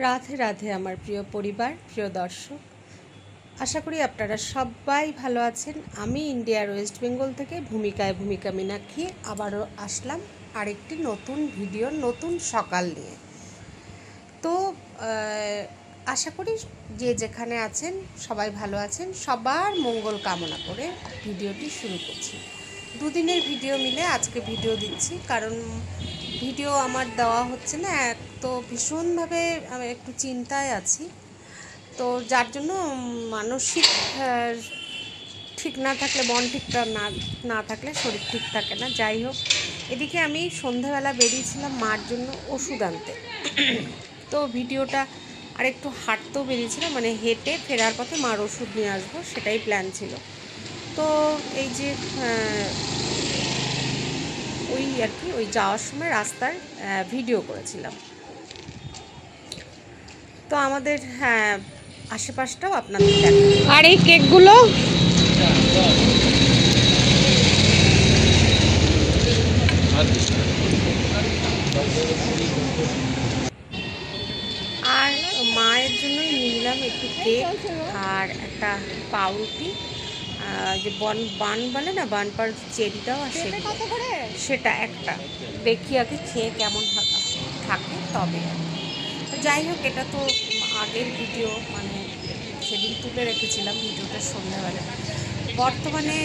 রাধে রাধে আমার প্রিয় পরিবার, প্রিয় দর্শক, আশা করি আপনারা সবাই ভালো আছেন। আমি ইন্ডিয়ার ওয়েস্ট বেঙ্গল থেকে ভূমিকা মীনাক্ষী আবারও আসলাম আরেকটি নতুন ভিডিও, নতুন সকাল নিয়ে। তো আশা করি যে যেখানে আছেন সবাই ভালো আছেন। সবার মঙ্গল কামনা করে ভিডিওটি শুরু করছি। দুদিনের ভিডিও মিলে আজকে ভিডিও দিচ্ছি, কারণ ভিডিও আমার দেওয়া হচ্ছে না। এক তো ভীষণভাবে আমি একটু চিন্তায় আছি, তো যার জন্য মানসিক ঠিক না থাকলে মন ঠিকটা না থাকলে শরীর ঠিক থাকে না। যাই হোক, এদিকে আমি সন্ধ্যাবেলা বেরিয়েছিলাম মার জন্য ওষুধ আনতে। তো ভিডিওটা আর একটু হাঁটতেও বেরিয়েছিলাম, মানে হেঁটে ফেরার পথে মার ওষুধ নিয়ে আসবো, সেটাই প্ল্যান ছিল। তো এই যে ওই আর কি ওই যাওয়ার সময় রাস্তার ভিডিও করেছিলাম। তো আমাদের আশেপাশটাও আপনাদের দেখা। আর এই কেকগুলো আর মায়ের জন্যই নিলাম একটু কেক আর একটা পাউরুটি, যে বান বলে না, বান পার চেরিটাও আসে, সেটা একটা দেখি আগে খেয়ে কেমন থাকে তবে। তো যাই হোক, এটা তো আগের ভিডিও, মানে সেদিন তুলে রেখেছিলাম ভিডিওটা সন্ধ্যাবেলা। বর্তমানে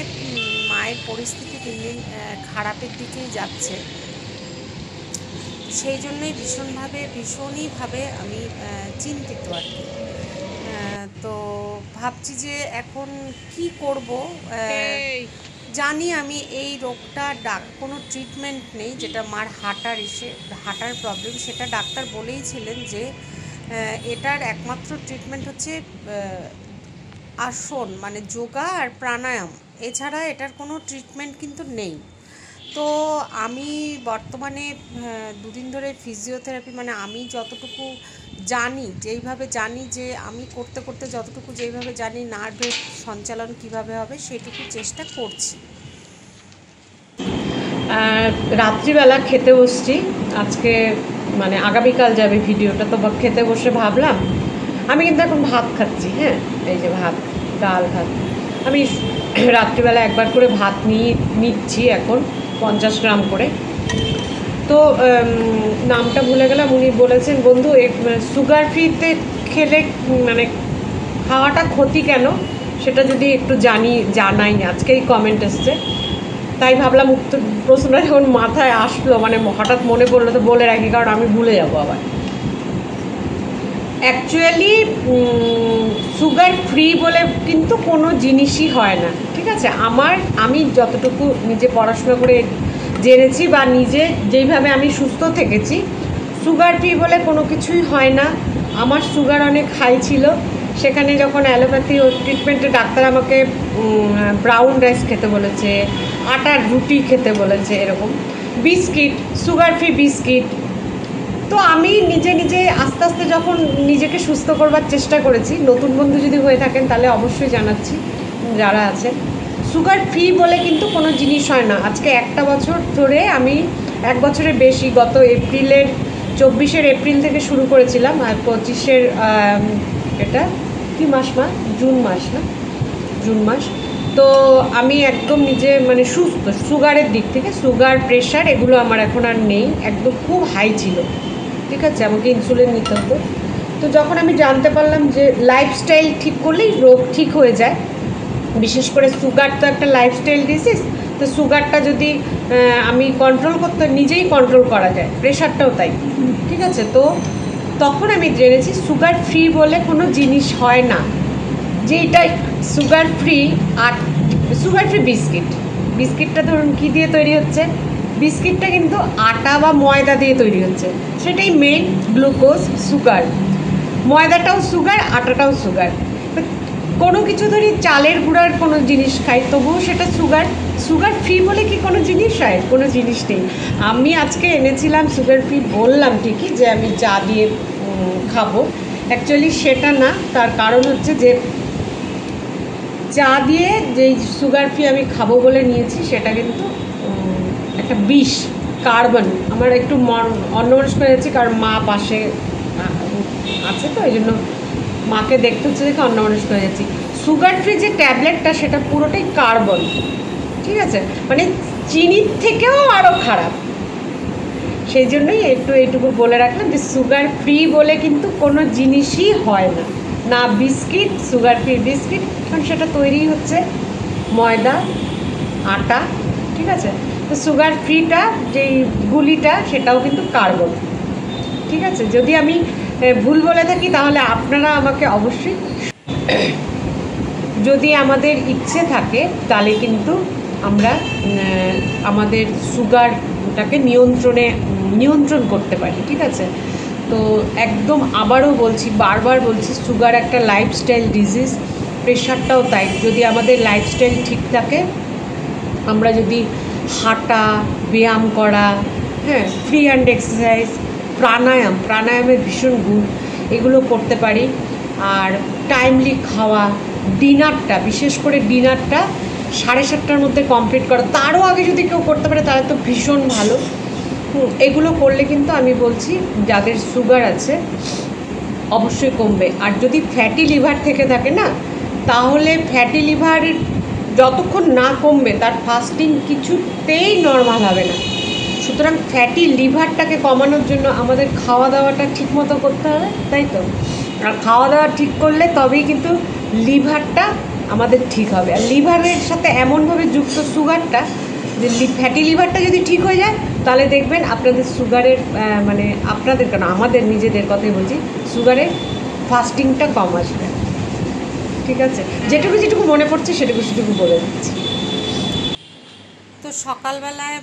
মায়ের পরিস্থিতি দিন দিন খারাপের দিকেই যাচ্ছে, সেই জন্যই ভীষণইভাবে আমি চিন্তিত আর কি। তো ভাবছি যে এখন কি করব। জানি আমি এই রোগটা কোনো ট্রিটমেন্ট নেই, যেটা মার হাঁটার প্রবলেম, সেটা ডাক্তার বলেইছিলেন যে এটার একমাত্র ট্রিটমেন্ট হচ্ছে আসন, মানে যোগা আর প্রাণায়াম, এছাড়া এটার কোনো ট্রিটমেন্ট কিন্তু নেই। তো আমি বর্তমানে দুদিন ধরে ফিজিওথেরাপি, মানে আমি যতটুকু জানি, যেইভাবে জানি যে আমি করতে করতে যতটুকু যেইভাবে জানি নার্ভের সঞ্চালন কিভাবে হবে, সেটুকু চেষ্টা করছি। রাত্রিবেলা খেতে বসছি আজকে, মানে আগামীকাল যাবে ভিডিওটা, তো খেতে বসে ভাবলাম আমি কিন্তু এখন ভাত খাচ্ছি। হ্যাঁ, এই যে ভাত, ডাল ভাত, আমি রাত্রিবেলা একবার করে ভাত নিচ্ছি এখন 50 গ্রাম করে। তো নামটা ভুলে গেলাম, উনি বলেছেন বন্ধু সুগার ফ্রিতে খেলে মানে খাওয়াটা ক্ষতি কেন, সেটা যদি একটু জানাই। আজকেই কমেন্ট এসছে, তাই ভাবলাম উত্তর প্রশ্নটা যখন মাথায় আসলো, মানে হঠাৎ মনে পড়লো, তো বলে রাখি, কারণ আমি ভুলে যাবো আবার। অ্যাকচুয়ালি সুগার ফ্রি বলে কিন্তু কোনো জিনিসই হয় না, ঠিক আছে? আমি যতটুকু নিজে পড়াশোনা করে জেনেছি বা নিজে যেইভাবে আমি সুস্থ থেকেছি, সুগার ফ্রি বলে কোনো কিছুই হয় না। আমার সুগার অনেক হাই ছিল, সেখানে যখন অ্যালোপ্যাথি ট্রিটমেন্টে ডাক্তার আমাকে ব্রাউন রাইস খেতে বলেছে, আটার রুটি খেতে বলেছে, এরকম বিস্কিট, সুগার ফ্রি বিস্কিট। তো আমি নিজে আস্তে আস্তে যখন নিজেকে সুস্থ করবার চেষ্টা করেছি, নতুন বন্ধু যদি হয়ে থাকেন তাহলে অবশ্যই জানাচ্ছি যারা আছে, সুগার ফ্রি বলে কিন্তু কোনো জিনিস হয় না। আজকে একটা বছর ধরে আমি, 1 বছরের বেশি, গত 24 এপ্রিল থেকে শুরু করেছিলাম, আর 25 এটা কি মাস জুন মাস না, জুন মাস। তো আমি একদম নিজে মানে সুস্থ সুগারের দিক থেকে, সুগার প্রেশার এগুলো আমার এখন আর নেই, একদম খুব হাই ছিল, ঠিক আছে? আমাকে ইনসুলিন নিতে হতো। তো যখন আমি জানতে পারলাম যে লাইফস্টাইল ঠিক করলেই রোগ ঠিক হয়ে যায়, বিশেষ করে সুগার তো একটা লাইফস্টাইল ডিজিজ, তো সুগারটা যদি আমি নিজেই কন্ট্রোল করা যায়, প্রেশারটাও তাই, ঠিক আছে? তো তখন আমি জেনেছি সুগার ফ্রি বলে কোনো জিনিস হয় না, যেটা সুগার ফ্রি। আর সুগার ফ্রি বিস্কিটটা ধরুন কী দিয়ে তৈরি হচ্ছে, বিস্কিটটা কিন্তু আটা বা ময়দা দিয়ে তৈরি হচ্ছে, সেটাই মেন গ্লুকোজ, সুগার। ময়দাটাও সুগার, আটাটাও সুগার। কোনো কিছু ধরি চালের গুঁড়ার কোনো জিনিস খাই, তবুও সেটা সুগার ফ্রি বলে কি কোনো জিনিস হয়? কোনো জিনিস নেই। আমি আজকে এনেছিলাম সুগার ফ্রি, বললাম ঠিকই যে আমি চা দিয়ে খাবো, অ্যাকচুয়ালি সেটা না। তার কারণ হচ্ছে যে চা দিয়ে যেই সুগার ফ্রি আমি খাবো বলে নিয়েছি, সেটা কিন্তু একটা বিষ, কার্বন। আমার একটু অন্যমনস্ক হয়ে যাচ্ছে, কারণ মা পাশে আছে, তো এই জন্য মাকে দেখতে হচ্ছে দেখে অন্যমনস্ক হয়ে যাচ্ছি। সুগার ফ্রি যে ট্যাবলেটটা সেটা পুরোটাই কার্বন, ঠিক আছে, মানে চিনির থেকেও আরও খারাপ। সেই জন্যই এইটুকু বলে রাখলাম যে সুগার ফ্রি বলে কিন্তু কোনো জিনিসই হয় না, না বিস্কিট, সুগার ফ্রি বিস্কিট, কারণ সেটা তৈরি হচ্ছে ময়দা, আটা, ঠিক আছে। তো সুগার ফ্রিটা যেই গুলিটা সেটাও কিন্তু কার্বন, ঠিক আছে। যদি আমি ভুল বলে থাকি তাহলে আপনারা আমাকে অবশ্যই, যদি আমাদের ইচ্ছে থাকে তাহলে কিন্তু আমরা আমাদের সুগারটাকে নিয়ন্ত্রণ করতে পারি, ঠিক আছে। তো একদম আবারও বলছি, বারবার বলছি, সুগার একটা লাইফস্টাইল ডিজিজ, প্রেশারটাও তাই। যদি আমাদের লাইফস্টাইল ঠিক থাকে, আমরা যদি হাঁটা, ব্যায়াম করা, হ্যাঁ, ফ্রি হ্যান্ড এক্সারসাইজ, প্রাণায়ামের ভীষণ গুণ, এগুলো করতে পারি। আর টাইমলি খাওয়া, ডিনারটা, বিশেষ করে ডিনারটা 7:30টার মধ্যে কমপ্লিট করা, তারও আগে যদি কেউ করতে পারে তাহলে তো ভীষণ ভালো। এগুলো করলে কিন্তু আমি বলছি যাদের সুগার আছে অবশ্যই কমবে। আর যদি ফ্যাটি লিভার থেকে থাকে না, তাহলে ফ্যাটি লিভার যতক্ষণ না কমবে তার ফাস্টিং কিছুতেই নর্মাল হবে না। সুতরাং ফ্যাটি লিভারটাকে কমানোর জন্য আমাদের খাওয়া দাওয়াটা ঠিক মতো করতে হবে, তাই তো। আর খাওয়া দাওয়া ঠিক করলে তবেই কিন্তু লিভারটা আমাদের ঠিক হবে। আর লিভারের সাথে এমনভাবে যুক্ত সুগারটা যে ফ্যাটি লিভারটা যদি ঠিক হয়ে যায় তাহলে দেখবেন আপনাদের সুগারের মানে আপনাদের কেন, আমাদের নিজেদের কথাই বলছি, সুগারের ফাস্টিংটা কম আসবে, ঠিক আছে। যেটুকু মনে পড়ছে সেটুকু বলে দিচ্ছি। তো সকালবেলায়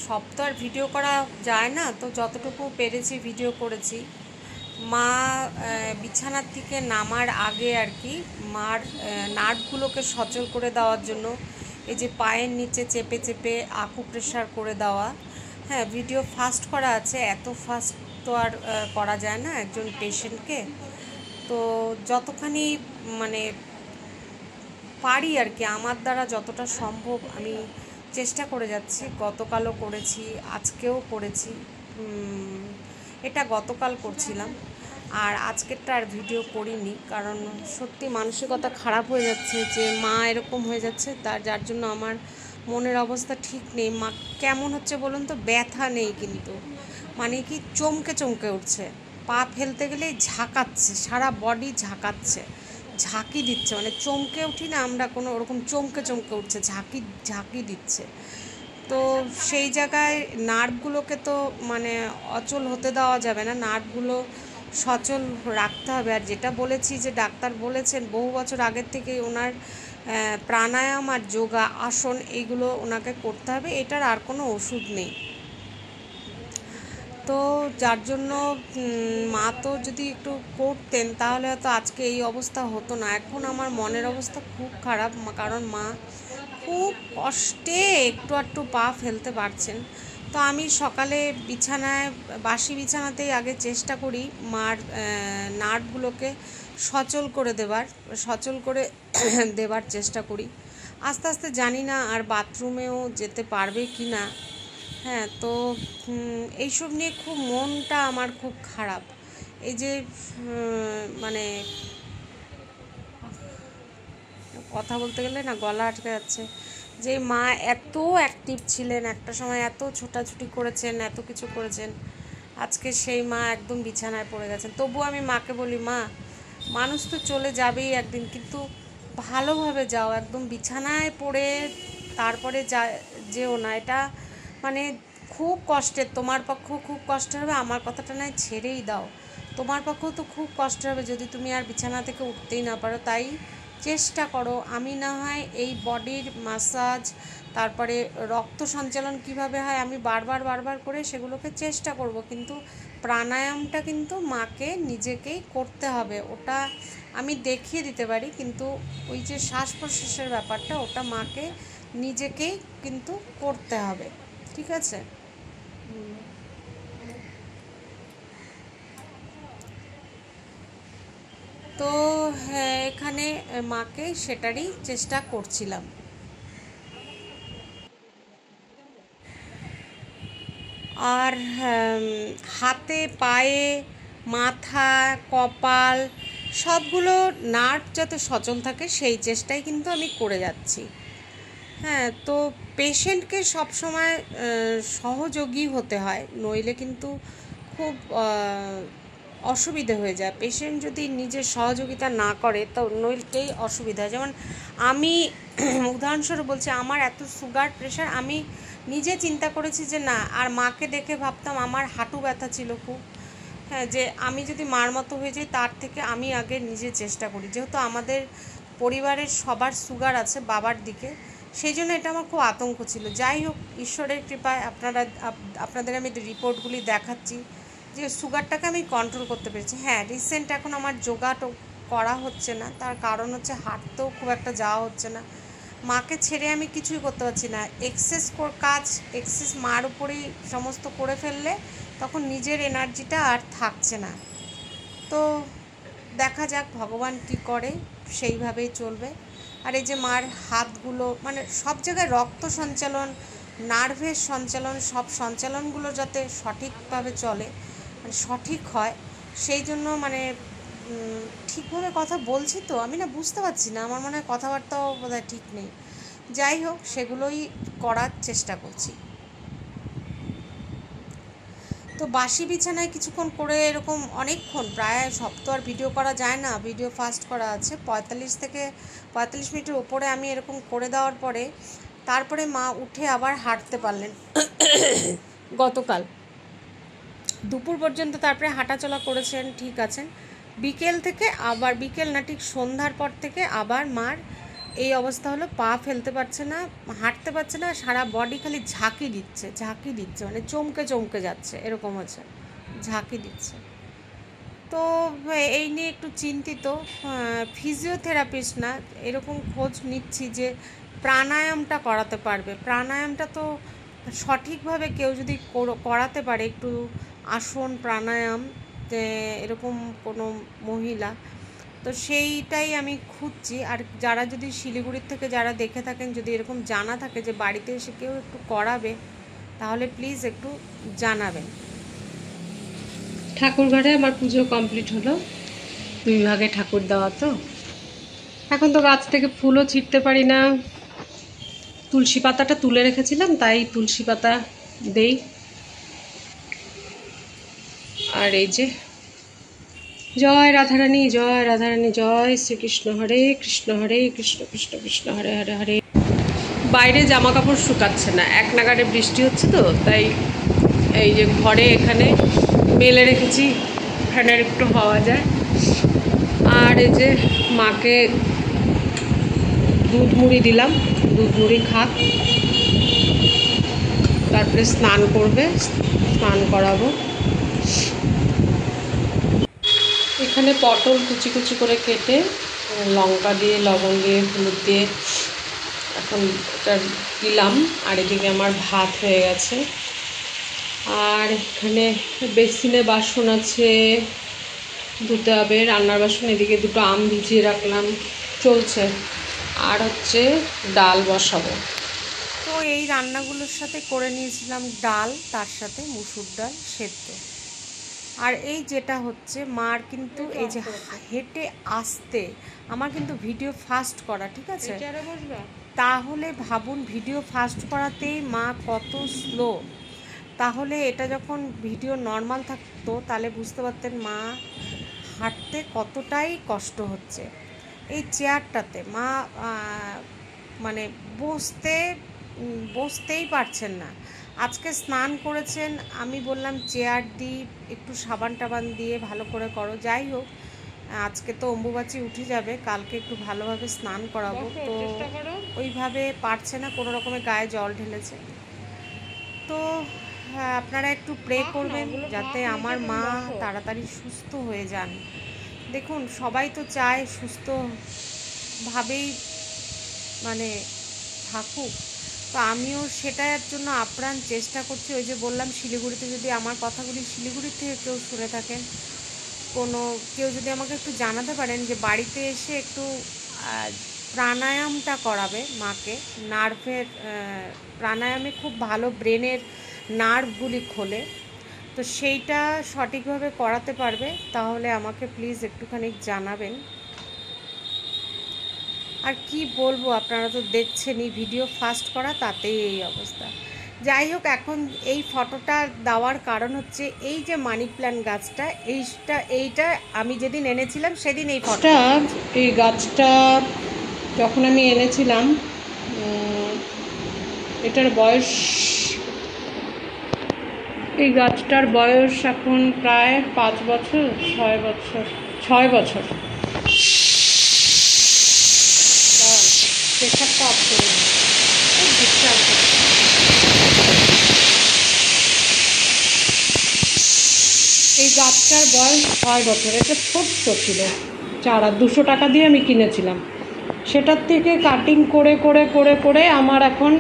সব তো আর ভিডিও করা যায় না, তো যতটুকু পেরেছি ভিডিও করেছি। মা বিছানার থেকে নামার আগে আর কি মার নার্ভগুলোকে সচল করে দেওয়ার জন্য এই যে পায়ের নিচে চেপে চেপে আকুপ্রেশার করে দেওয়া, হ্যাঁ, ভিডিও ফাস্ট করা আছে, এত ফাস্ট তো আর করা যায় না একজন পেশেন্টকে। তো যতখানি মানে পারি আর কি, আমার দ্বারা যতটা সম্ভব আমি চেষ্টা করে যাচ্ছি। গতকালও করেছি, আজকেও করেছি, এটা গতকাল করছিলাম, আর আজকেরটা আর ভিডিও করিনি, কারণ সত্যি মানসিকতা খারাপ হয়ে যাচ্ছে যে মা এরকম হয়ে যাচ্ছে, যার জন্য আমার মনের অবস্থা ঠিক নেই। মা কেমন হচ্ছে বলুন তো, ব্যথা নেই কিন্তু মানে কি চমকে চমকে উঠছে, পা ফেলতে গেলেই ঝাঁকাচ্ছে, সারা বডি ঝাঁকাচ্ছে, ঝাঁকি দিচ্ছে, মানে চমকে উঠি না আমরা, কোনো ওরকম চমকে চমকে উঠছে, ঝাঁকি দিচ্ছে। তো সেই জায়গায় নার্ভগুলোকে তো মানে অচল হতে দেওয়া যাবে না, নার্ভগুলো সচল রাখতে হবে। আর যেটা বলেছি যে ডাক্তার বলেছেন বহু বছর আগের থেকে ওনার প্রাণায়াম আর যোগা আসন এইগুলো ওনাকে করতে হবে, এটার আর কোনো ওষুধ নেই। তো যার জন্য মা তো যদি একটু করতেন তাহলে হয়তো আজকে এই অবস্থা হতো না। এখন আমার মনের অবস্থা খুব খারাপ, কারণ মা খুব কষ্টে একটু পা ফেলতে পারছেন। তো আমি সকালে বাসি বিছানাতেই আগে চেষ্টা করি মার নার্ভগুলোকে সচল করে দেবার চেষ্টা করি। আস্তে আস্তে জানি না আর বাথরুমেও যেতে পারবে কি না। হ্যাঁ, তো এইসব নিয়ে খুব মনটা আমার খুব খারাপ। এই যে মানে কথা বলতে গেলে না গলা আটকে যাচ্ছে, যে মা এত অ্যাক্টিভ ছিলেন, একটা সময় এত ছোটাছুটি করেছেন, এত কিছু করেছেন, আজকে সেই মা একদম বিছানায় পড়ে গেছেন। তবুও আমি মাকে বলি, মা মানুষ তো চলে যাবেই একদিন, কিন্তু ভালোভাবে যাও, একদম বিছানায় পড়ে তারপরে যেও না, এটা মানে খুব কষ্টের, তোমার পক্ষেও খুব কষ্ট হবে, আমার কথাটা নয় ছেড়েই দাও, তোমার পক্ষেও তো খুব কষ্ট হবে যদি তুমি আর বিছানা থেকে উঠতেই না পারো। তাই চেষ্টা করো, আমি না হয় এই বডির মাসাজ, তারপরে রক্ত সঞ্চালন কিভাবে হয় আমি বারবার করে সেগুলোকে চেষ্টা করব, কিন্তু প্রাণায়ামটা কিন্তু মাকে নিজেকেই করতে হবে। ওটা আমি দেখিয়ে দিতে পারি, কিন্তু ওই যে শ্বাস প্রশ্বাসের ব্যাপারটা ওটা মাকে নিজেকেই কিন্তু করতে হবে, ঠিক আছে। তো হ্যাঁ, এখানে মাকে সেটারই চেষ্টা করছিলাম। আর হাতে পায়ে মাথা, কপাল সবগুলো নার্ভ যাতে সচল থাকে সেই চেষ্টাই কিন্তু আমি করে যাচ্ছি। হ্যাঁ, তো পেশেন্টকে সবসময় সহযোগী হতে হয়, নইলে কিন্তু খুব অসুবিধে হয়ে যায়। পেশেন্ট যদি নিজের সহযোগিতা না করে তো নইলেই অসুবিধা। যেমন আমি উদাহরণস্বরূপ বলছি, আমার এত সুগার প্রেশার, আমি নিজে চিন্তা করেছি যে না, আর মাকে দেখে ভাবতাম আমার হাঁটু ব্যথা ছিল খুব। হ্যাঁ, যে আমি যদি মার মতো হয়ে যাই তার থেকে আমি আগে নিজে চেষ্টা করি, যেহেতু আমাদের পরিবারের সবার সুগার আছে বাবার দিকে, সেই জন্য এটা আমার খুব আতঙ্ক ছিল। যাই হোক, ঈশ্বরের কৃপায় আপনাদের আমি রিপোর্টগুলি দেখাচ্ছি যে সুগারটাকে আমি কন্ট্রোল করতে পেরেছি। হ্যাঁ, রিসেন্ট এখন আমার যোগা করা হচ্ছে না, তার কারণ হচ্ছে হাঁটতেও খুব একটা যাওয়া হচ্ছে না, মাকে ছেড়ে আমি কিছুই করতে পারছি না। এক্সেস মার উপরেই সমস্ত করে ফেললে তখন নিজের এনার্জিটা আর থাকছে না। তো দেখা যাক ভগবান কী করে, সেইভাবেই চলবে। আর এই যে মার হাতগুলো, মানে সব জায়গায় রক্ত সঞ্চালন, নার্ভের সঞ্চালন, সব সঞ্চালনগুলো যাতে সঠিকভাবে চলে, মানে সঠিক হয়, সেই জন্য মানে ঠিকভাবে কথা বলছি তো আমি, না বুঝতে পারছি না, আমার মনে হয় কথাবার্তাও বোধহয় ঠিক নেই। যাই হোক, সেগুলোই করার চেষ্টা করছি। তো বাসি বিছানায় কিছুক্ষণ করে এরকম অনেকক্ষণ, প্রায় সব তো আর ভিডিও করা যায় না, ভিডিও ফাস্ট করা আছে, 45 মিনিটের ওপরে আমি এরকম করে দেওয়ার পরে তারপরে মা উঠে আবার হাঁটতে পারলেন গতকাল দুপুর পর্যন্ত, তারপরে হাঁটাচলা করেছেন, ঠিক আছেন। বিকেল থেকে আবার, বিকেল না ঠিক সন্ধ্যার পর থেকে আবার মার এই অবস্থা হলো, পা ফেলতে পারছে না, হাঁটতে পারছে না, সারা বডি খালি ঝাঁকি দিচ্ছে, মানে চমকে যাচ্ছে, এরকম হচ্ছে, ঝাঁকি দিচ্ছে। তো এই নিয়ে একটু চিন্তিত। ফিজিওথেরাপিস্ট না, এরকম খোঁজ নিচ্ছি যে প্রাণায়ামটা করাতে পারবে। প্রাণায়ামটা তো সঠিকভাবে কেউ যদি করাতে পারে, একটু আসন প্রাণায়াম, এরকম কোনো মহিলা, তো সেইটাই আমি খুঁজছি। আর যারা যদি শিলিগুড়ির থেকে যারা দেখে থাকেন, যদি এরকম জানা থাকে যে বাড়িতে এসে কেউ একটু করাবে, তাহলে প্লিজ একটু জানাবেন। ঠাকুর ঘরে আমার পুজো কমপ্লিট হলো, 2 ভাগে ঠাকুর দেওয়া, তো এখন তো গাছ থেকে ফুলও ছিঁড়তে পারি না, তুলসী পাতাটা তুলে রেখেছিলাম তাই তুলসী পাতা দেই। আর এই যে জয় রাধারানী, জয় রাধারানী, জয় শ্রীকৃষ্ণ, হরে কৃষ্ণ কৃষ্ণ কৃষ্ণ হরে হরে হরে। বাইরে জামা কাপড় শুকাচ্ছে না, এক নাগাড়ে বৃষ্টি হচ্ছে, তো তাই এই যে ঘরে এখানে মেলে রেখেছি, ফ্যানের একটু হাওয়া যায়। আর এই যে মাকে দুধ মুড়ি দিলাম, দুধ মুড়ি খাক, তারপরে স্নান করবে, স্নান করাবো। এখানে পটল কুচি কুচি করে কেটে লঙ্কা দিয়ে, লবণ দিয়ে, হলুদ দিয়ে এখন এটা দিলাম। আর এদিকে আমার ভাত হয়ে গেছে। আর এখানে বেসিনে বাসন আছে, ধুতে হবে, রান্নার বাসন। এদিকে 2টো আম ভিজিয়ে রাখলাম, চলছে। আর হচ্ছে ডাল বসাবো। তো এই রান্নাগুলোর সাথে করে নিয়েছিলাম ডাল, তার সাথে মুসুর ডাল সেদ্ধ। আর এই যেটা হচ্ছে মার কিন্তু এই যে হেঁটে আসতে, আমার কিন্তু ভিডিও ফাস্ট করা, ঠিক আছে, তাহলে ভাবুন ভিডিও ফাস্ট করাতেই মা কত স্লো। তাহলে এটা যখন ভিডিও নর্মাল থাকতো তাহলে বুঝতে পারতেন মা হাঁটতে কতটাই কষ্ট হচ্ছে। এই চেয়ারটাতে মা মানে বসতেই পারছেন না। আজকে স্নান করেছেন, আমি বললাম চেয়ার দিই, একটু সাবান টাবান দিয়ে ভালো করে করো। যাই হোক, আজকে তো অম্বুবাচী উঠে যাবে, কালকে একটু ভালোভাবে স্নান করাবো, তো ওইভাবে পারছে না, কোনো রকমের গায়ে জল ঢেলেছে। তো আপনারা একটু প্রে করবেন যাতে আমার মা তাড়াতাড়ি সুস্থ হয়ে যান। দেখুন, সবাই তো চায় সুস্থভাবেই মানে থাকুক, তো আমিও সেটার জন্য আপ্রাণ চেষ্টা করছি। ওই যে বললাম, শিলিগুড়িতে যদি আমার কথাগুলি শিলিগুড়ির থেকে কেউ শুনে থাকেন, কেউ যদি আমাকে একটু জানাতে পারেন যে বাড়িতে এসে একটু প্রাণায়ামটা করাবে মাকে, নার্ভের প্রাণায়ামে খুব ভালো ব্রেনের নার্ভগুলি খোলে। তো সেইটা সঠিকভাবে করাতে পারবে তাহলে আমাকে প্লিজ একটুখানি জানাবেন। আর কি বলবো, আপনারা তো দেখছেনই ভিডিও ফাস্ট করা, তাতেই এই অবস্থা। যাই হোক, এখন এই ফটোটা দেওয়ার কারণ হচ্ছে এই যে মানি প্ল্যান্ট গাছটা, এইটা আমি যেদিন এনেছিলাম সেদিন এই ফটোটা, এই গাছটা যখন আমি এনেছিলাম এটার বয়স, এই গাছটার বয়স এখন প্রায় 5 বছর 6 বছর। প্রেশারটা অফ করে দিই। এই গাছটার বয়স 6 বছর। এটা ছোট্ট ছিল, চারা 200 টাকা দিয়ে আমি কিনেছিলাম। সেটার থেকে কাটিং করে করে করে করে আমার এখন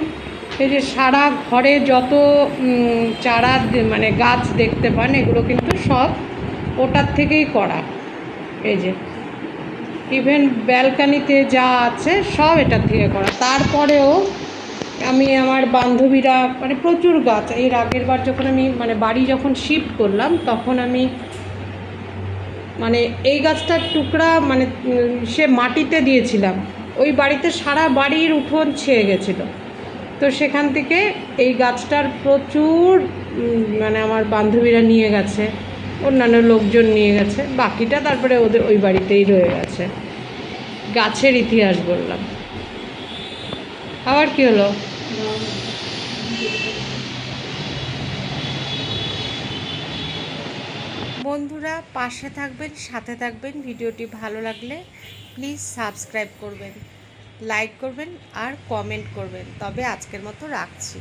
এই যে সারা ঘরে যত চারা মানে গাছ দেখতে পান, এগুলো কিন্তু সব ওটার থেকেই করা। এই যে ইভেন ব্যালকানিতে যা আছে সব এটার থেকে করা। তারপরেও আমি আমার বান্ধবীরা মানে প্রচুর গাছ, এর আগের বার যখন আমি মানে বাড়ি যখন শিফট করলাম তখন আমি মানে এই গাছটার টুকরা মানে সে মাটিতে দিয়েছিলাম, ওই বাড়িতে সারা বাড়ির উঠোন ছেয়ে গেছিলো। তো সেখান থেকে এই গাছটার প্রচুর মানে আমার বান্ধবীরা নিয়ে গেছে, অন্যান্য লোকজন নিয়ে গেছে, বাকিটা তারপরে ওদের ওই বাড়িতেই রয়ে গেছে। গাছের ইতিহাস বললাম। আবার কি হলো? বন্ধুরা পাশে থাকবেন, সাথে থাকবেন। ভিডিওটি ভালো লাগলে প্লিজ সাবস্ক্রাইব করবেন, লাইক করবেন আর কমেন্ট করবেন। তবে আজকের মতো রাখছি।